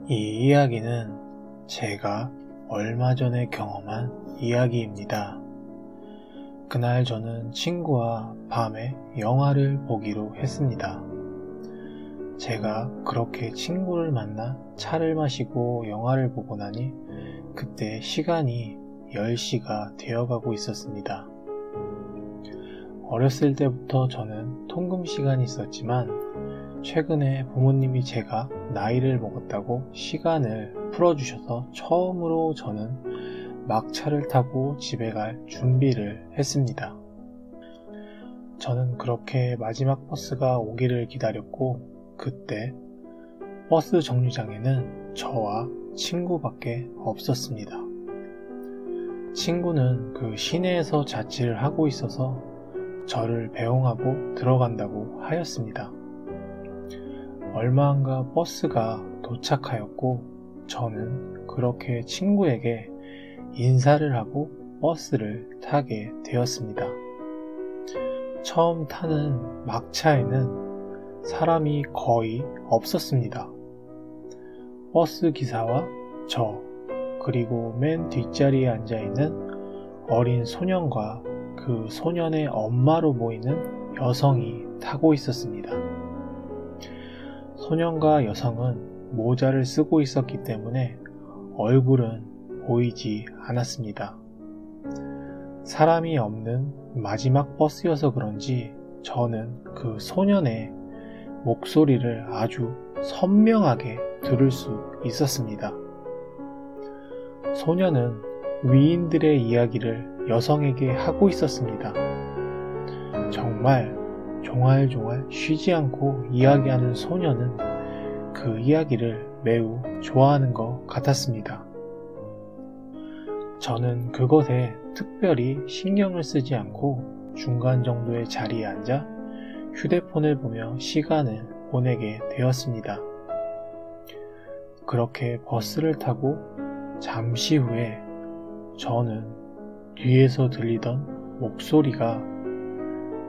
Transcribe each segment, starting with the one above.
이 이야기는 제가 얼마 전에 경험한 이야기입니다. 그날 저는 친구와 밤에 영화를 보기로 했습니다. 제가 그렇게 친구를 만나 차를 마시고 영화를 보고 나니 그때 시간이 10시가 되어가고 있었습니다. 어렸을 때부터 저는 통금 시간이 있었지만 최근에 부모님이 제가 나이를 먹었다고 시간을 풀어주셔서 처음으로 저는 막차를 타고 집에 갈 준비를 했습니다. 저는 그렇게 마지막 버스가 오기를 기다렸고 그때 버스 정류장에는 저와 친구밖에 없었습니다. 친구는 그 시내에서 자취를 하고 있어서 저를 배웅하고 들어간다고 하였습니다. 얼마 안가 버스가 도착하였고 저는 그렇게 친구에게 인사를 하고 버스를 타게 되었습니다. 처음 타는 막차에는 사람이 거의 없었습니다. 버스 기사와 저, 그리고 맨 뒷자리에 앉아있는 어린 소년과 그 소년의 엄마로 보이는 여성이 타고 있었습니다. 소년과 여성은 모자를 쓰고 있었기 때문에 얼굴은 보이지 않았습니다. 사람이 없는 마지막 버스여서 그런지 저는 그 소년의 목소리를 아주 선명하게 들을 수 있었습니다. 소년은 위인들의 이야기를 여성에게 하고 있었습니다. 정말 종알종알 쉬지 않고 이야기하는 소년은 그 이야기를 매우 좋아하는 것 같았습니다. 저는 그것에 특별히 신경을 쓰지 않고 중간 정도의 자리에 앉아 휴대폰을 보며 시간을 보내게 되었습니다. 그렇게 버스를 타고 잠시 후에 저는 뒤에서 들리던 목소리가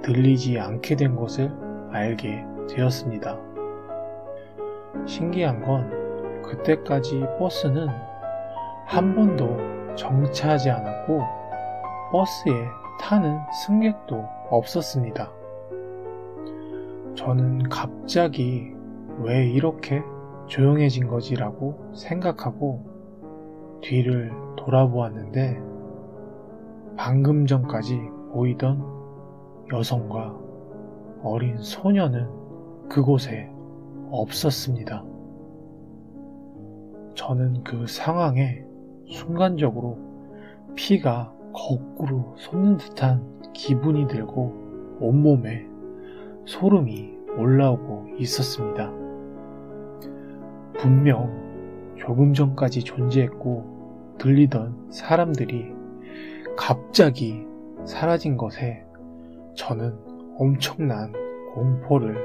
들리지 않게 된 것을 알게 되었습니다. 신기한 건 그때까지 버스는 한 번도 정차하지 않았고 버스에 타는 승객도 없었습니다. 저는 갑자기 왜 이렇게 조용해진 거지라고 생각하고 뒤를 돌아보았는데 방금 전까지 보이던 여성과 어린 소년은 그곳에 없었습니다. 저는 그 상황에 순간적으로 피가 거꾸로 솟는 듯한 기분이 들고 온몸에 소름이 올라오고 있었습니다. 분명 조금 전까지 존재했고 들리던 사람들이 갑자기 사라진 것에 저는 엄청난 공포를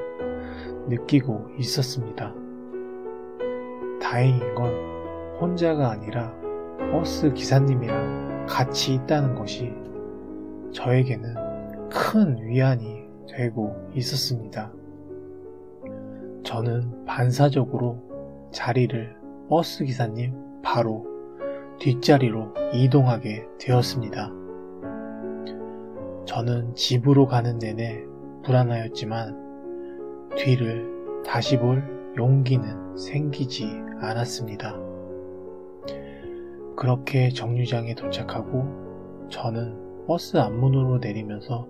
느끼고 있었습니다. 다행인 건 혼자가 아니라 버스 기사님이랑 같이 있다는 것이 저에게는 큰 위안이 되고 있었습니다. 저는 반사적으로 자리를 버스 기사님 바로 뒷자리로 이동하게 되었습니다. 저는 집으로 가는 내내 불안하였지만 뒤를 다시 볼 용기는 생기지 않았습니다. 그렇게 정류장에 도착하고 저는 버스 앞문으로 내리면서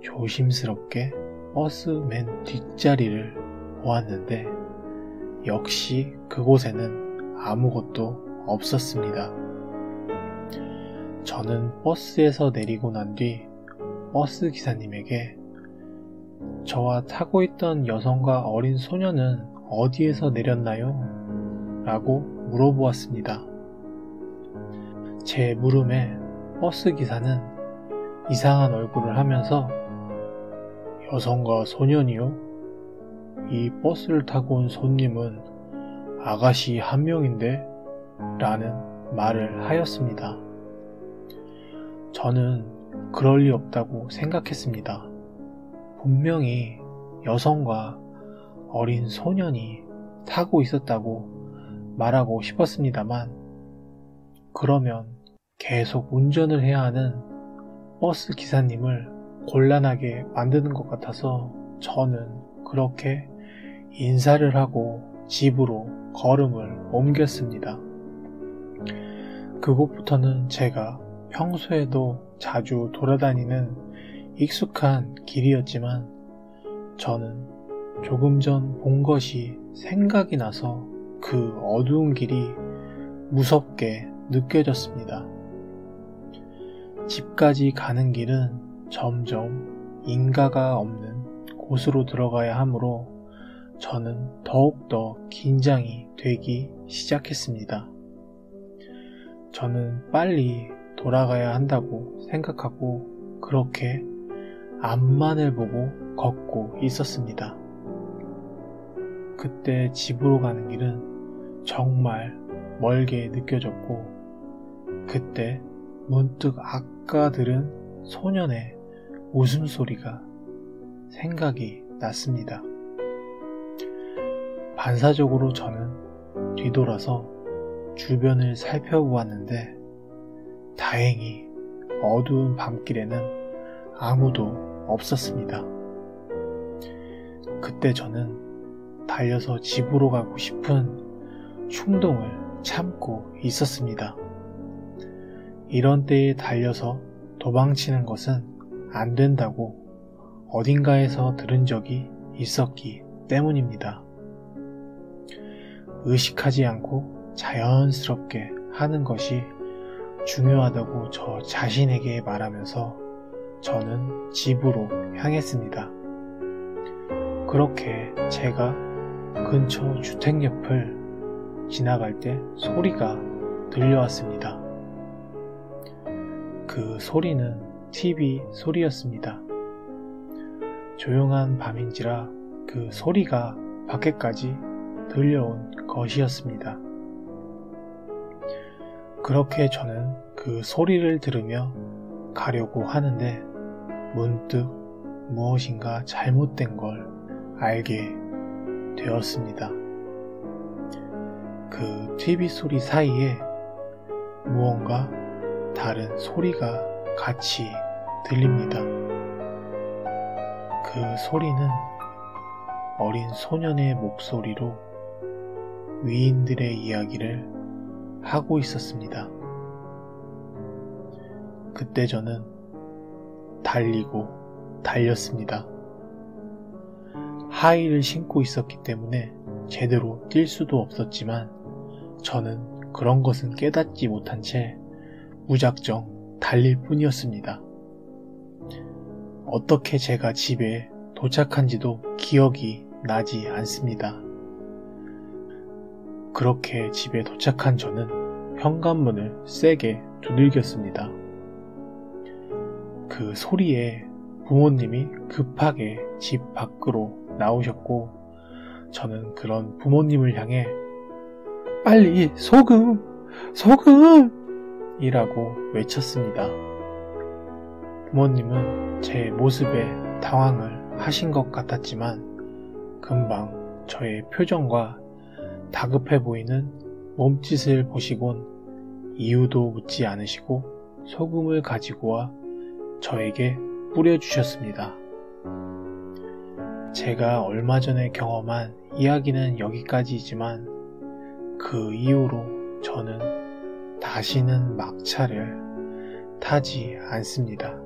조심스럽게 버스 맨 뒷자리를 보았는데 역시 그곳에는 아무것도 없었습니다. 저는 버스에서 내리고 난 뒤 버스 기사님에게 저와 타고 있던 여성과 어린 소년은 어디에서 내렸나요? 라고 물어보았습니다. 제 물음에 버스 기사는 이상한 얼굴을 하면서 여성과 소년이요? 이 버스를 타고 온 손님은 아가씨 한 명인데? 라는 말을 하였습니다. 저는 그럴 리 없다고 생각했습니다. 분명히 여성과 어린 소년이 타고 있었다고 말하고 싶었습니다만, 그러면 계속 운전을 해야 하는 버스 기사님을 곤란하게 만드는 것 같아서 저는 그렇게 인사를 하고 집으로 걸음을 옮겼습니다. 그곳부터는 제가 평소에도 자주 돌아다니는 익숙한 길이었지만 저는 조금 전 본 것이 생각이 나서 그 어두운 길이 무섭게 느껴졌습니다. 집까지 가는 길은 점점 인가가 없는 곳으로 들어가야 하므로 저는 더욱더 긴장이 되기 시작했습니다. 저는 빨리 돌아가야 한다고 생각하고 그렇게 앞만을 보고 걷고 있었습니다. 그때 집으로 가는 길은 정말 멀게 느껴졌고 그때 문득 아까 들은 소년의 웃음소리가 생각이 났습니다. 반사적으로 저는 뒤돌아서 주변을 살펴보았는데 다행히 어두운 밤길에는 아무도 없었습니다. 그때 저는 달려서 집으로 가고 싶은 충동을 참고 있었습니다. 이런 때에 달려서 도망치는 것은 안 된다고 어딘가에서 들은 적이 있었기 때문입니다. 의식하지 않고 자연스럽게 하는 것이 중요하다고 저 자신에게 말하면서 저는 집으로 향했습니다. 그렇게 제가 근처 주택 옆을 지나갈 때 소리가 들려왔습니다. 그 소리는 TV 소리였습니다. 조용한 밤인지라 그 소리가 밖에까지 들려온 것이었습니다. 그렇게 저는 그 소리를 들으며 가려고 하는데 문득 무엇인가 잘못된 걸 알게 되었습니다. 그 TV 소리 사이에 무언가 다른 소리가 같이 들립니다. 그 소리는 어린 소년의 목소리로 위인들의 이야기를 하고 있었습니다. 그때 저는 달렸습니다. 하이힐을 신고 있었기 때문에 제대로 뛸 수도 없었지만 저는 그런 것은 깨닫지 못한 채 무작정 달릴 뿐이었습니다. 어떻게 제가 집에 도착한지도 기억이 나지 않습니다. 그렇게 집에 도착한 저는 현관문을 세게 두들겼습니다. 그 소리에 부모님이 급하게 집 밖으로 나오셨고 저는 그런 부모님을 향해 빨리 소금! 이라고 외쳤습니다. 부모님은 제 모습에 당황을 하신 것 같았지만 금방 저의 표정과 다급해 보이는 몸짓을 보시곤 이유도 묻지 않으시고 소금을 가지고 와 저에게 뿌려주셨습니다. 제가 얼마 전에 경험한 이야기는 여기까지이지만 그 이후로 저는 다시는 막차를 타지 않습니다.